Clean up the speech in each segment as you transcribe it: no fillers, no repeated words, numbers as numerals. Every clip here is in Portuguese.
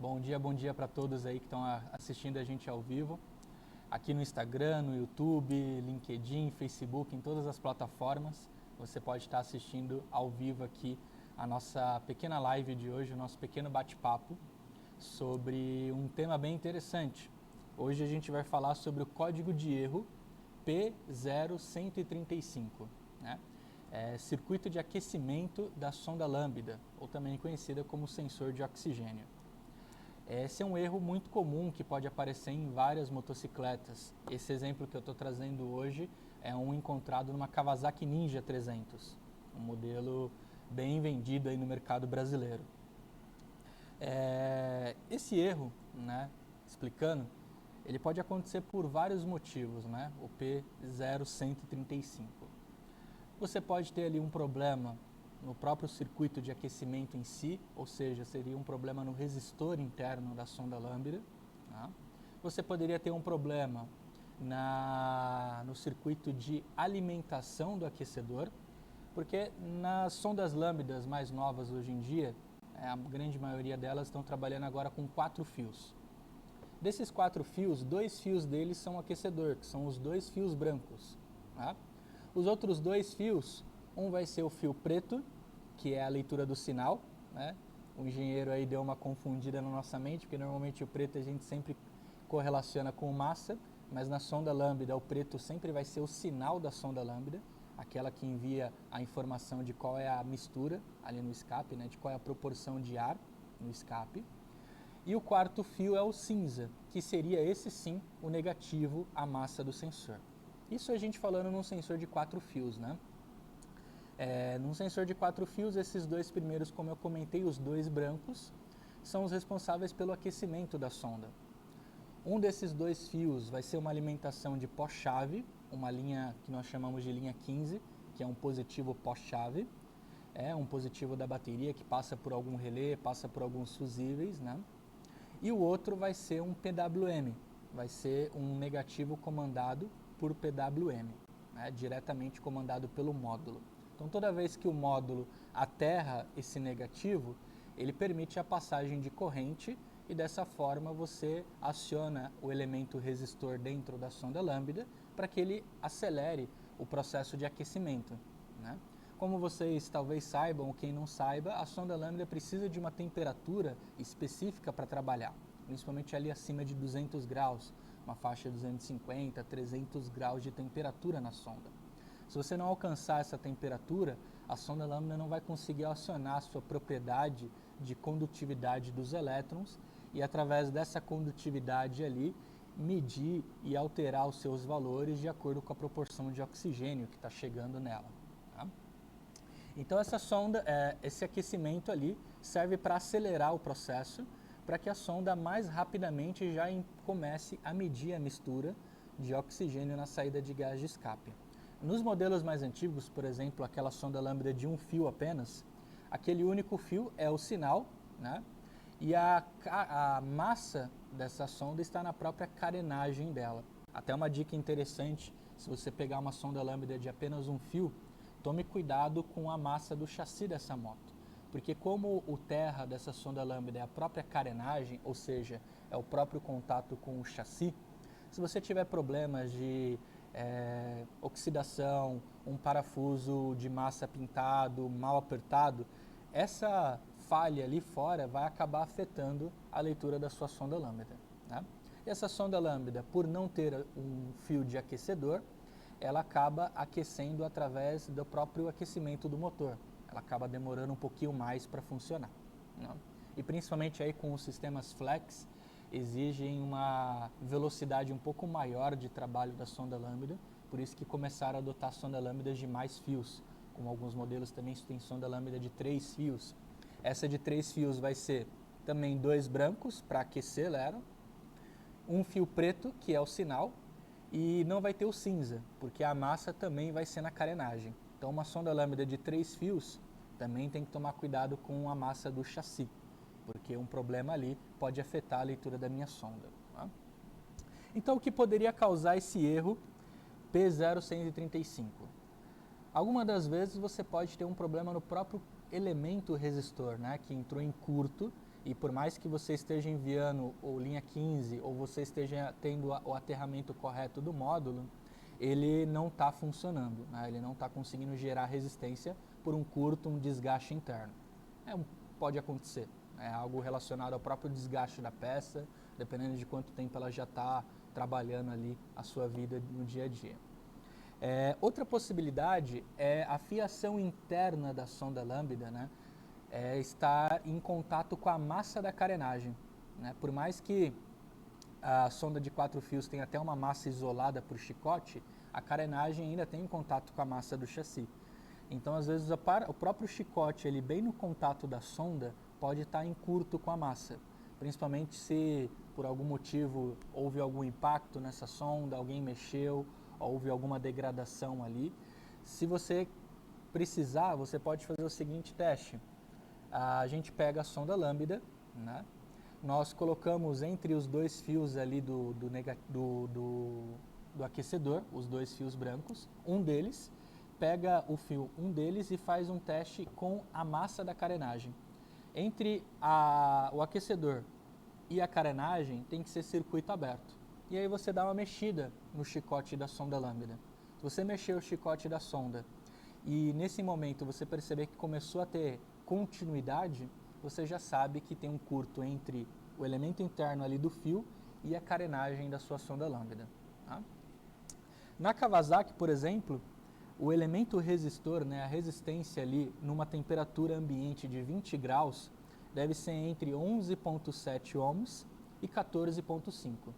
Bom dia para todos aí que estão assistindo a gente ao vivo, aqui no Instagram, no YouTube, LinkedIn, Facebook, em todas as plataformas. Você pode estar assistindo ao vivo aqui a nossa pequena live de hoje, o nosso pequeno bate-papo sobre um tema bem interessante. Hoje a gente vai falar sobre o código de erro P0135, né? Circuito de aquecimento da sonda lambda, ou também conhecida como sensor de oxigênio. Esse é um erro muito comum que pode aparecer em várias motocicletas. Esse exemplo que eu estou trazendo hoje é um encontrado numa Kawasaki Ninja 300, um modelo bem vendido aí no mercado brasileiro. Esse erro, né, explicando, ele pode acontecer por vários motivos, né, o P0135. Você pode ter ali um problema no próprio circuito de aquecimento em si, ou seja, seria um problema no resistor interno da sonda lambda. Tá? Você poderia ter um problema no circuito de alimentação do aquecedor, porque nas sondas lambdas mais novas hoje em dia, a grande maioria delas estão trabalhando agora com 4 fios. Desses 4 fios, 2 fios deles são aquecedor, que são os 2 fios brancos. Tá? Os outros 2 fios, um vai ser o fio preto, que é a leitura do sinal, né? O engenheiro aí deu uma confundida na nossa mente, porque normalmente o preto a gente sempre correlaciona com massa, mas na sonda lambda o preto sempre vai ser o sinal da sonda lambda, aquela que envia a informação de qual é a mistura ali no escape, né? De qual é a proporção de ar no escape. E o quarto fio é o cinza, que seria esse sim o negativo, a massa do sensor. Isso a gente falando num sensor de 4 fios, né? Num sensor de 4 fios, esses 2 primeiros, como eu comentei, os 2 brancos, são os responsáveis pelo aquecimento da sonda. Um desses 2 fios vai ser uma alimentação de pós-chave, uma linha que nós chamamos de linha 15, que é um positivo pós-chave. É um positivo da bateria que passa por algum relé, passa por alguns fusíveis, né? E o outro vai ser um PWM, vai ser um negativo comandado por PWM, né? Diretamente comandado pelo módulo. Então toda vez que o módulo aterra esse negativo, ele permite a passagem de corrente e dessa forma você aciona o elemento resistor dentro da sonda lambda para que ele acelere o processo de aquecimento, né? Como vocês talvez saibam ou quem não saiba, a sonda lambda precisa de uma temperatura específica para trabalhar, principalmente ali acima de 200 graus, uma faixa de 250, 300 graus de temperatura na sonda. Se você não alcançar essa temperatura, a sonda lambda não vai conseguir acionar a sua propriedade de condutividade dos elétrons e através dessa condutividade ali, medir e alterar os seus valores de acordo com a proporção de oxigênio que está chegando nela. Tá? Então essa sonda, esse aquecimento ali serve para acelerar o processo, para que a sonda mais rapidamente já comece a medir a mistura de oxigênio na saída de gás de escape. Nos modelos mais antigos, por exemplo, aquela sonda lambda de um fio apenas, aquele único fio é o sinal, né? E a massa dessa sonda está na própria carenagem dela. Até uma dica interessante, se você pegar uma sonda lambda de apenas um fio, tome cuidado com a massa do chassi dessa moto, porque como o terra dessa sonda lambda é a própria carenagem, ou seja, é o próprio contato com o chassi, se você tiver problemas de oxidação, um parafuso de massa pintado, mal apertado, essa falha ali fora vai acabar afetando a leitura da sua sonda lambda, né? E essa sonda lambda, por não ter um fio de aquecedor, ela acaba aquecendo através do próprio aquecimento do motor. Ela acaba demorando um pouquinho mais para funcionar, né? E principalmente aí com os sistemas flex, exigem uma velocidade um pouco maior de trabalho da sonda lambda, por isso que começaram a adotar sonda lambdas de mais fios, como alguns modelos também têm sonda lambda de 3 fios. Essa de 3 fios vai ser também 2 brancos para aquecer ela, um fio preto, que é o sinal, e não vai ter o cinza, porque a massa também vai ser na carenagem. Então uma sonda lambda de 3 fios também tem que tomar cuidado com a massa do chassi, porque um problema ali pode afetar a leitura da minha sonda. Tá? Então o que poderia causar esse erro P0135? Algumas das vezes você pode ter um problema no próprio elemento resistor, né, que entrou em curto e por mais que você esteja enviando o linha 15 ou você esteja tendo o aterramento correto do módulo, ele não está funcionando, né? Ele não está conseguindo gerar resistência por um desgaste interno. Pode acontecer, é algo relacionado ao próprio desgaste da peça, dependendo de quanto tempo ela já está trabalhando ali a sua vida no dia a dia. Outra possibilidade é a fiação interna da sonda lambda, né? Estar em contato com a massa da carenagem, né? Por mais que a sonda de 4 fios tenha até uma massa isolada por chicote, a carenagem ainda tem contato com a massa do chassi. Então, às vezes, o próprio chicote, ele bem no contato da sonda, pode estar em curto com a massa, principalmente se por algum motivo houve algum impacto nessa sonda, alguém mexeu, houve alguma degradação ali. Se você precisar, você pode fazer o seguinte teste. A gente pega a sonda lambda, né? Nós colocamos entre os 2 fios ali do aquecedor, os 2 fios brancos, um deles, pega um deles e faz um teste com a massa da carenagem. Entre o aquecedor e a carenagem tem que ser circuito aberto. E aí você dá uma mexida no chicote da sonda lambda. Se você mexer o chicote da sonda e nesse momento você perceber que começou a ter continuidade, você já sabe que tem um curto entre o elemento interno ali do fio e a carenagem da sua sonda lambda. Tá? Na Kawasaki, por exemplo, o elemento resistor, né, a resistência ali numa temperatura ambiente de 20 graus, deve ser entre 11,7 ohms e 14,5.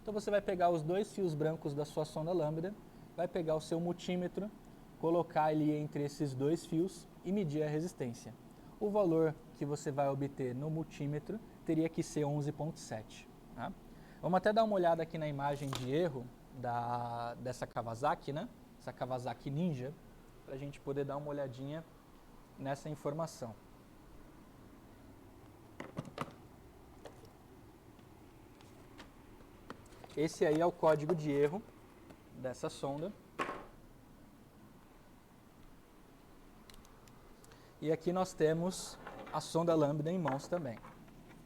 Então você vai pegar os 2 fios brancos da sua sonda lambda, vai pegar o seu multímetro, colocar ele entre esses 2 fios e medir a resistência. O valor que você vai obter no multímetro teria que ser 11,7. Tá? Vamos até dar uma olhada aqui na imagem de erro dessa Kawasaki, né? Essa Kawasaki Ninja, para a gente poder dar uma olhadinha nessa informação. Esse aí é o código de erro dessa sonda. E aqui nós temos a sonda lambda em mãos também.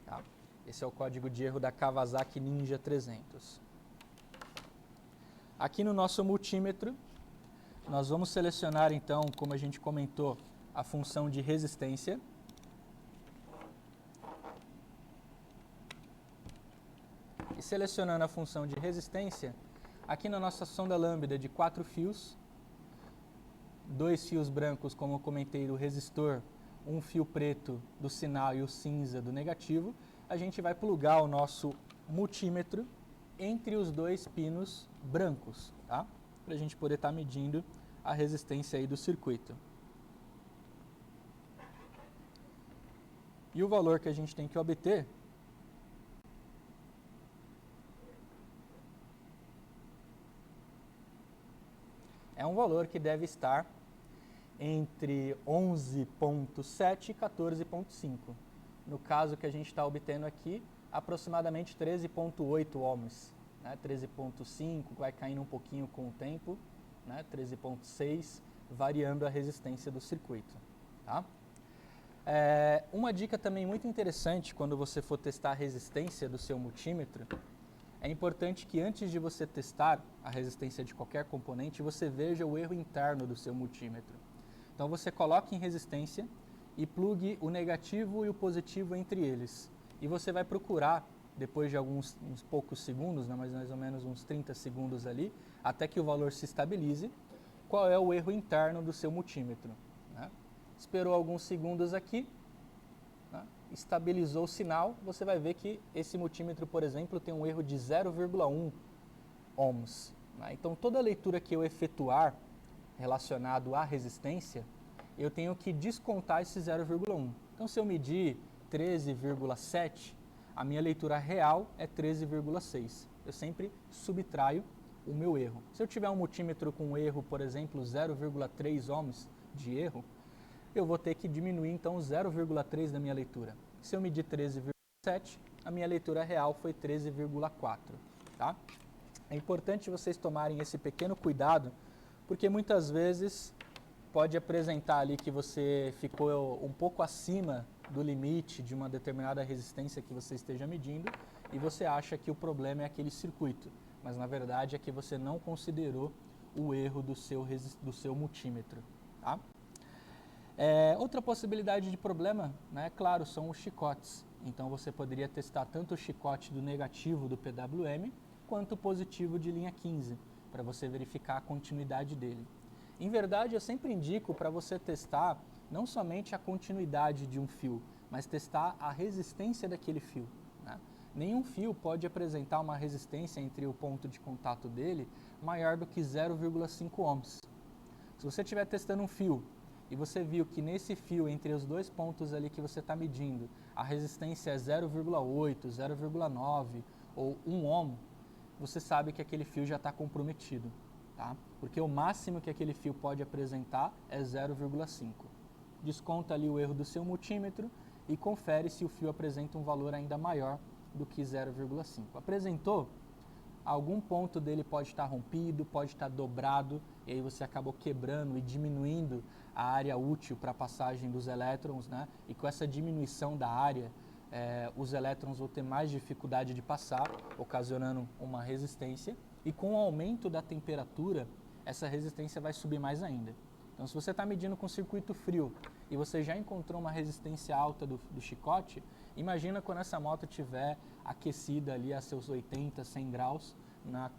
Tá? Esse é o código de erro da Kawasaki Ninja 300. Aqui no nosso multímetro, nós vamos selecionar então, como a gente comentou, a função de resistência. E selecionando a função de resistência, aqui na nossa sonda lambda de 4 fios, 2 fios brancos, como eu comentei, do resistor, um fio preto do sinal e o cinza do negativo, a gente vai plugar o nosso multímetro entre os 2 pinos brancos, tá? Para a gente poder estar medindo a resistência aí do circuito. E o valor que a gente tem que obter é um valor que deve estar entre 11,7 e 14,5. No caso que a gente está obtendo aqui, aproximadamente 13,8 ohms. Né? 13,5 vai caindo um pouquinho com o tempo, né? 13,6 variando a resistência do circuito. Tá? Uma dica também muito interessante quando você for testar a resistência do seu multímetro, é importante que antes de você testar a resistência de qualquer componente, você veja o erro interno do seu multímetro. Então você coloque em resistência e plugue o negativo e o positivo entre eles. E você vai procurar, depois de uns poucos segundos, né, mais ou menos uns 30 segundos ali, até que o valor se estabilize, qual é o erro interno do seu multímetro. Né? Esperou alguns segundos aqui, né, estabilizou o sinal, você vai ver que esse multímetro, por exemplo, tem um erro de 0,1 ohms. Né? Então toda leitura que eu efetuar relacionado à resistência, eu tenho que descontar esse 0,1. Então, se eu medir 13,7, a minha leitura real é 13,6. Eu sempre subtraio o meu erro. Se eu tiver um multímetro com erro, por exemplo, 0,3 ohms de erro, eu vou ter que diminuir, então, 0,3 da minha leitura. Se eu medir 13,7, a minha leitura real foi 13,4. Tá? É importante vocês tomarem esse pequeno cuidado, porque muitas vezes pode apresentar ali que você ficou um pouco acima do limite de uma determinada resistência que você esteja medindo e você acha que o problema é aquele circuito, mas na verdade é que você não considerou o erro do seu multímetro. Tá? Outra possibilidade de problema, né, claro, são os chicotes. Então você poderia testar tanto o chicote do negativo do PWM quanto o positivo de linha 15, para você verificar a continuidade dele. Em verdade, eu sempre indico para você testar não somente a continuidade de um fio, mas testar a resistência daquele fio. Né? Nenhum fio pode apresentar uma resistência entre o ponto de contato dele maior do que 0,5 ohms. Se você estiver testando um fio e você viu que nesse fio, entre os dois pontos ali que você está medindo, a resistência é 0,8, 0,9 ou 1 ohm, você sabe que aquele fio já está comprometido, tá? Porque o máximo que aquele fio pode apresentar é 0,5. Desconta ali o erro do seu multímetro e confere se o fio apresenta um valor ainda maior do que 0,5. Apresentou? Algum ponto dele pode estar rompido, pode estar dobrado, e aí você acabou quebrando e diminuindo a área útil para a passagem dos elétrons, né? E com essa diminuição da área, os elétrons vão ter mais dificuldade de passar, ocasionando uma resistência, e com o aumento da temperatura, essa resistência vai subir mais ainda. Então, se você está medindo com circuito frio e você já encontrou uma resistência alta do chicote, imagina quando essa moto estiver aquecida ali a seus 80, 100 graus,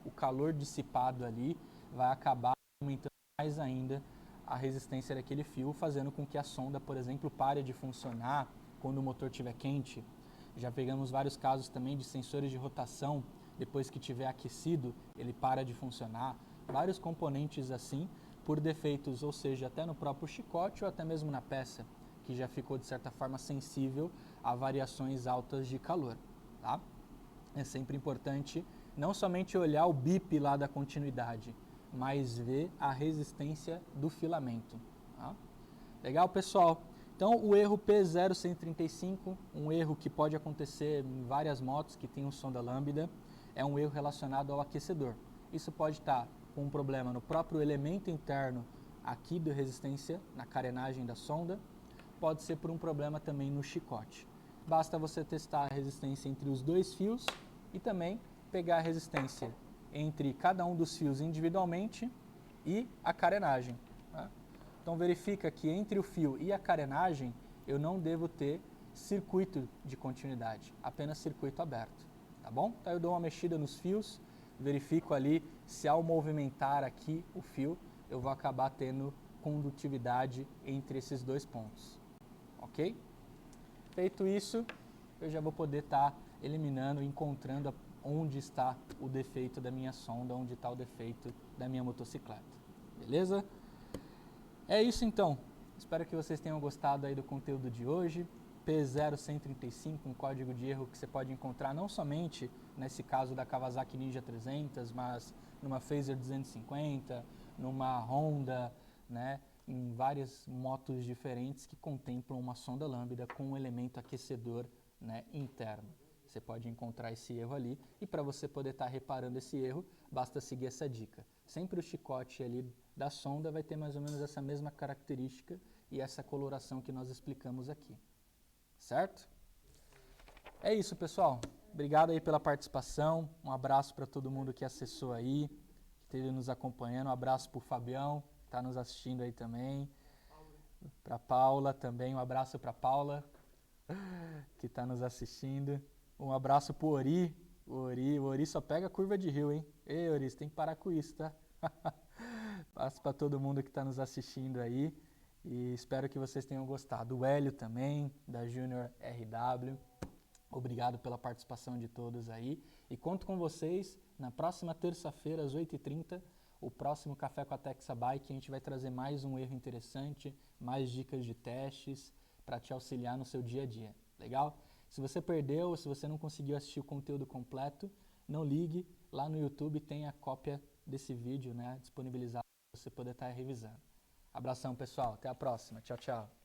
o calor dissipado ali vai acabar aumentando mais ainda a resistência daquele fio, fazendo com que a sonda, por exemplo, pare de funcionar quando o motor estiver quente. Já pegamos vários casos também de sensores de rotação, depois que estiver aquecido, ele para de funcionar. Vários componentes assim, por defeitos, ou seja, até no próprio chicote ou até mesmo na peça, que já ficou de certa forma sensível a variações altas de calor. Tá? É sempre importante não somente olhar o bip lá da continuidade, mas ver a resistência do filamento. Tá? Legal, pessoal? Então, o erro P0135, um erro que pode acontecer em várias motos que tem um sonda lambda, é um erro relacionado ao aquecedor. Isso pode estar com um problema no próprio elemento interno aqui da resistência, na carenagem da sonda, pode ser por um problema também no chicote. Basta você testar a resistência entre os dois fios e também pegar a resistência entre cada um dos fios individualmente e a carenagem. Tá? Então verifica que entre o fio e a carenagem eu não devo ter circuito de continuidade, apenas circuito aberto. Tá bom? Então eu dou uma mexida nos fios, verifico ali se ao movimentar aqui o fio eu vou acabar tendo condutividade entre esses dois pontos. Ok? Feito isso, eu já vou poder estar eliminando, encontrando onde está o defeito da minha sonda, onde está o defeito da minha motocicleta. Beleza? É isso então. Espero que vocês tenham gostado aí do conteúdo de hoje. P0135, um código de erro que você pode encontrar não somente nesse caso da Kawasaki Ninja 300, mas numa Phaser 250, numa Honda, né, em várias motos diferentes que contemplam uma sonda lambda com um elemento aquecedor, né, interno. Você pode encontrar esse erro ali e para você poder estar reparando esse erro, basta seguir essa dica. Sempre o chicote ali da sonda vai ter mais ou menos essa mesma característica e essa coloração que nós explicamos aqui. Certo? É isso, pessoal. Obrigado aí pela participação. Um abraço para todo mundo que acessou aí, que esteve nos acompanhando. Um abraço para o Fabião, que está nos assistindo aí também. Para a Paula também. Um abraço para a Paula, que está nos assistindo. Um abraço para o Ori. O Ori só pega curva de rio, hein? Ei, Ori, você tem que parar com isso, tá? Abraço para todo mundo que está nos assistindo aí. E espero que vocês tenham gostado. O Hélio também, da Junior RW. Obrigado pela participação de todos aí. E conto com vocês na próxima terça-feira, às 8h30, o próximo Café com a Texabike. A gente vai trazer mais um erro interessante, mais dicas de testes para te auxiliar no seu dia a dia. Legal? Se você perdeu ou se você não conseguiu assistir o conteúdo completo, não ligue. Lá no YouTube tem a cópia desse vídeo, né, disponibilizado para você poder estar revisando. Abração, pessoal. Até a próxima. Tchau, tchau.